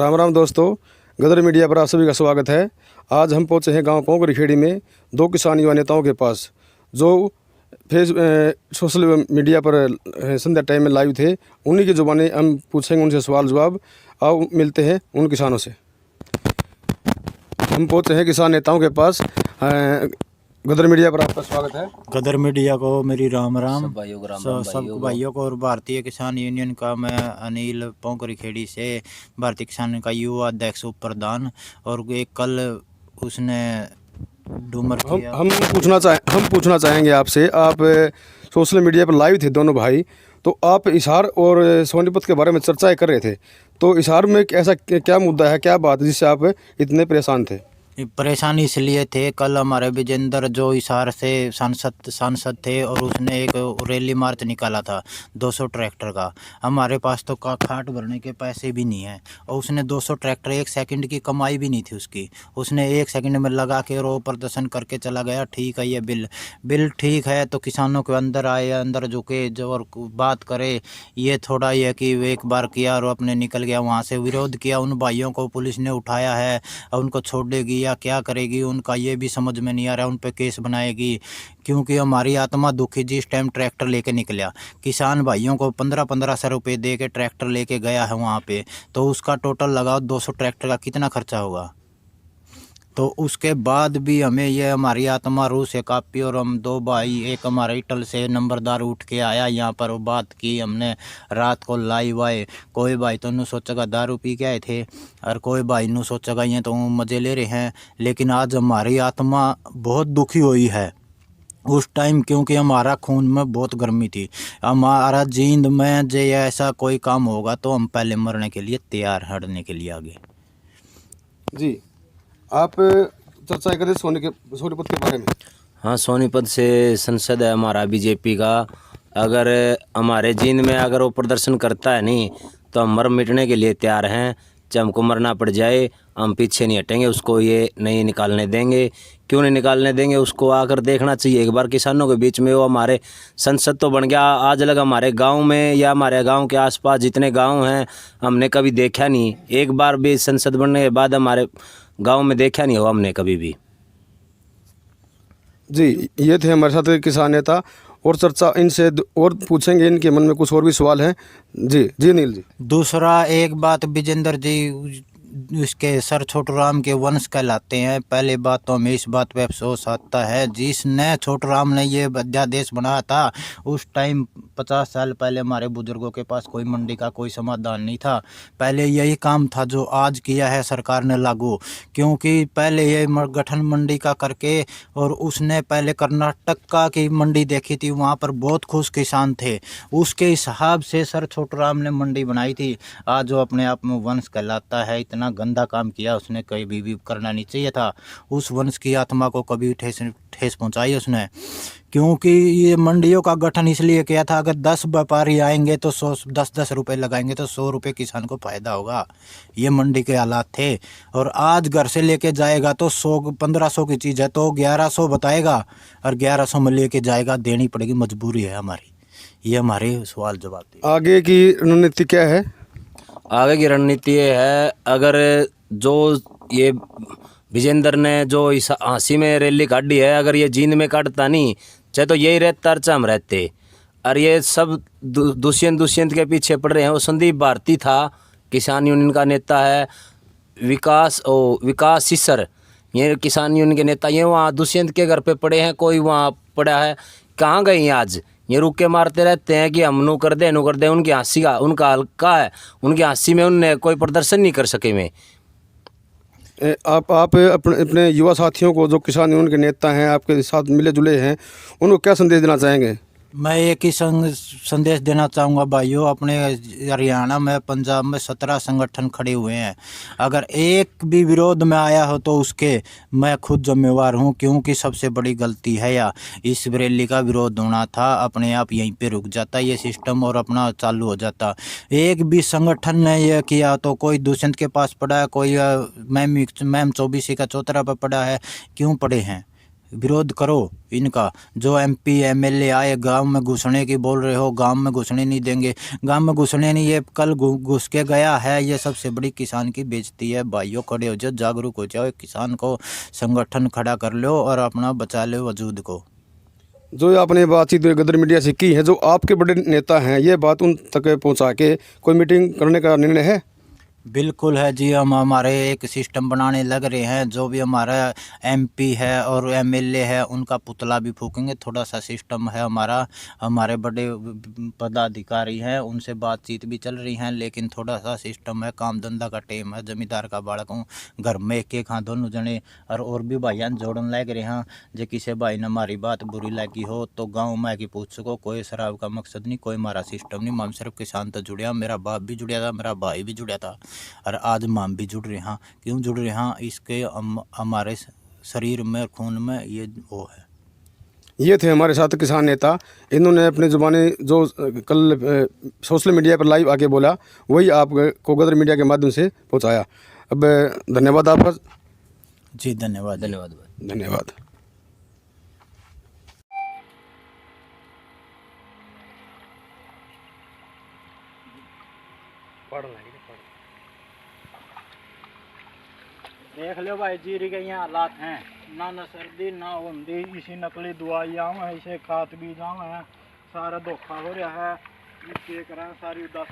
राम राम दोस्तों, गदर मीडिया पर आप सभी का स्वागत है। आज हम पहुंचे हैं गांव पोंगरी खेड़ी में दो किसान युवा नेताओं के पास जो सोशल मीडिया पर संध्या टाइम में लाइव थे। उन्हीं की जुबानी हम पूछेंगे उनसे सवाल जवाब। आओ मिलते हैं उन किसानों से। हम पहुंचे हैं किसान नेताओं के पास। गदर मीडिया पर आपका स्वागत है। गदर मीडिया को मेरी राम राम। सब भाइयों को और भारतीय किसान यूनियन का मैं अनिल पोंगरी खेड़ी से भारतीय किसान का युवा अध्यक्ष उप प्रधान। और एक कल उसने डूमर किया। हम पूछना चाहेंगे आपसे, आप सोशल मीडिया पर लाइव थे दोनों भाई, तो आप हिसार और सोनीपत के बारे में चर्चाएं कर रहे थे। तो हिसार में ऐसा क्या मुद्दा है, क्या बात है जिससे आप इतने परेशान थे? परेशानी इसलिए थे, कल हमारे विजेंद्र जो हिसार से सांसद थे और उसने एक रैली मार्च निकाला था 200 ट्रैक्टर का। हमारे पास तो खाट भरने के पैसे भी नहीं है और उसने 200 ट्रैक्टर, 1 सेकंड की कमाई भी नहीं थी उसकी। उसने 1 सेकंड में लगा के रो प्रदर्शन करके चला गया। ठीक है, ये बिल ठीक है तो किसानों के अंदर आए, अंदर झुके जो और बात करे। ये थोड़ा ये कि एक बार किया और अपने निकल गया, वहाँ से विरोध किया। उन भाइयों को पुलिस ने उठाया है और उनको छोड़ेगी या क्या करेगी उनका ये भी समझ में नहीं आ रहा। उन पे केस बनाएगी क्योंकि हमारी आत्मा दुखी। जिस टाइम ट्रैक्टर लेके निकला, किसान भाइयों को 1500 रुपये दे के ट्रैक्टर लेके गया है वहाँ पे, तो उसका टोटल लगाओ 200 ट्रैक्टर का कितना खर्चा होगा। तो उसके बाद भी हमें ये हमारी आत्मा रूह से कापी। और हम 2 भाई, एक हमारे इटल से नंबरदार उठ के आया यहाँ पर, वो बात की हमने रात को लाइव आए। कोई भाई तो नू सोचेगा दारू पी के आए थे और कोई भाई नू सोचेगा ये तो मज़े ले रहे हैं। लेकिन आज हमारी आत्मा बहुत दुखी हुई है उस टाइम, क्योंकि हमारा खून में बहुत गर्मी थी। हमारा जींद में जो ऐसा कोई काम होगा तो हम पहले मरने के लिए तैयार, हटने के लिए आगे। जी, आप चर्चा करें सोनीपत के बारे में। हाँ, सोनीपत से संसद है हमारा बीजेपी का। अगर हमारे जींद में अगर वो प्रदर्शन करता है नहीं तो हम मर मिटने के लिए तैयार हैं। चाहे हमको मरना पड़ जाए हम पीछे नहीं हटेंगे, उसको ये नहीं निकालने देंगे। क्यों नहीं निकालने देंगे, उसको आकर देखना चाहिए एक बार किसानों के बीच में। वो हमारे संसद तो बन गया, आज लगा हमारे गांव में या हमारे गांव के आसपास जितने गांव हैं हमने कभी देखा नहीं। एक बार भी संसद बनने के बाद हमारे गांव में देखा नहीं हो हमने कभी भी। जी, ये थे हमारे साथ किसान नेता। और चर्चा इनसे और पूछेंगे, इनके मन में कुछ और भी सवाल हैं। जी अनिल जी। दूसरा एक बात, विजेंद्र जी इसके सर छोटू राम के वंश कहलाते हैं। पहले बात तो हमें इस बात पे अफसोस आता है, जिसने छोटू राम ने ये अध्यादेश बनाया था उस टाइम 50 साल पहले हमारे बुजुर्गों के पास कोई मंडी का कोई समाधान नहीं था। पहले यही काम था जो आज किया है सरकार ने लागू, क्योंकि पहले ये गठन मंडी का करके, और उसने पहले कर्नाटक का की मंडी देखी थी, वहाँ पर बहुत खुश किसान थे। उसके हिसाब से सर छोटू राम ने मंडी बनाई थी। आज जो अपने आप में वंश कहलाता है, इतना गंदा काम किया उसने, कभी भी करना नहीं चाहिए था। उस वंश की आत्मा को कभी ठेस पहुंचाई उसने, क्योंकि ये मंडियों का गठन इसलिए किया था, अगर 10 व्यापारी आएंगे तो 10 रुपए लगाएंगे तो 100 रुपये किसान को फायदा होगा। ये मंडी के हालात थे। और आज घर से लेके जाएगा तो 1500 की चीज़ है तो 1100 बताएगा और 1100 में लेके जाएगा, देनी पड़ेगी, मजबूरी है हमारी। ये हमारे सवाल जवाब थे। आगे की रणनीति क्या है? आगे की रणनीति ये है, अगर जो ये विजेंद्र ने जो इस हाँसी में रैली काटी है, अगर ये जींद में काटता नहीं चाहे तो यही रहता अर्चा हम रहते। और ये सब दुष्यंत के पीछे पड़ रहे हैं। वो संदीप भारती था, किसान यूनियन का नेता है। विकास सिसर, ये किसान यूनियन के नेता, ये वहाँ दुष्यंत के घर पे पड़े हैं। कोई वहाँ पड़ा है, कहाँ गए आज? ये रुक के मारते रहते हैं कि हम नू कर दे। उनकी हंसी का उनका हल्का है, उनकी हंसी में उनने कोई प्रदर्शन नहीं कर सके। में आप अपने युवा साथियों को जो किसान यूनियन के नेता हैं, आपके साथ मिले जुले हैं, उनको क्या संदेश देना चाहेंगे? मैं एक ही संदेश देना चाहूँगा भाइयों, अपने हरियाणा में, पंजाब में 17 संगठन खड़े हुए हैं। अगर एक भी विरोध में आया हो तो उसके मैं खुद जिम्मेवार हूँ, क्योंकि सबसे बड़ी गलती है या इस रैली का विरोध होना था, अपने आप यहीं पे रुक जाता ये सिस्टम और अपना चालू हो जाता। एक भी संगठन ने यह किया तो कोई दुष्यंत के पास पड़ा है, कोई मैम 24 का चौतरा पर पड़ा है। क्यों पड़े हैं? विरोध करो इनका। जो MP MLA आए गांव में घुसने की बोल रहे हो, गांव में घुसने नहीं देंगे। गांव में घुसने नहीं, ये कल घुस के गया है। ये सबसे बड़ी किसान की बेइज्जती है। भाइयों खड़े हो जाओ, जागरूक हो जाओ, किसान को संगठन खड़ा कर लो और अपना बचा लो वजूद को। जो आपने बातचीत गदर मीडिया से की है, जो आपके बड़े नेता हैं, ये बात उन तक पहुंचा के कोई मीटिंग करने का निर्णय है? बिल्कुल है जी। हम हमारे एक सिस्टम बनाने लग रहे हैं। जो भी हमारा MP है और MLA है उनका पुतला भी फूकेंगे। थोड़ा सा सिस्टम है हमारा, हमारे बड़े पदाधिकारी हैं उनसे बातचीत भी चल रही हैं, लेकिन थोड़ा सा सिस्टम है। काम धंधा का टेम है, जमींदार का बालक हूँ, घर में एक हाँ दोनों जने और भी भाइयाँ जोड़न लग रहे हैं। जो किसी भाई ने हमारी बात बुरी लगी हो तो गाँव में की पूछ सको। कोई शराब का मकसद नहीं, कोई हमारा सिस्टम नहीं। हम सिर्फ किसान तो जुड़े, मेरा बाप भी जुड़ा था, मेरा भाई भी जुड़ा था और आज हम भी जुड़ रहे हैं। क्यों जुड़ रहे हैं? इसके हमारे शरीर में, खून में ये वो है। ये थे हमारे साथ किसान नेता। इन्होंने अपनी ज़ुबानी जो कल सोशल मीडिया पर लाइव आके बोला, वही आपको गदर मीडिया के माध्यम से पहुंचाया। अब धन्यवाद आपका। जी धन्यवाद। धन्यवाद। धन्यवाद। देख लो भाई, जीरी के यहाँ हालात हैं, ना सर्दी ना उमदी, इसी नकली दवाइयाँ हैं, इसे खाद बीजाँ हैं, सारा धोखा हो रहा है। ये करा सारी उदास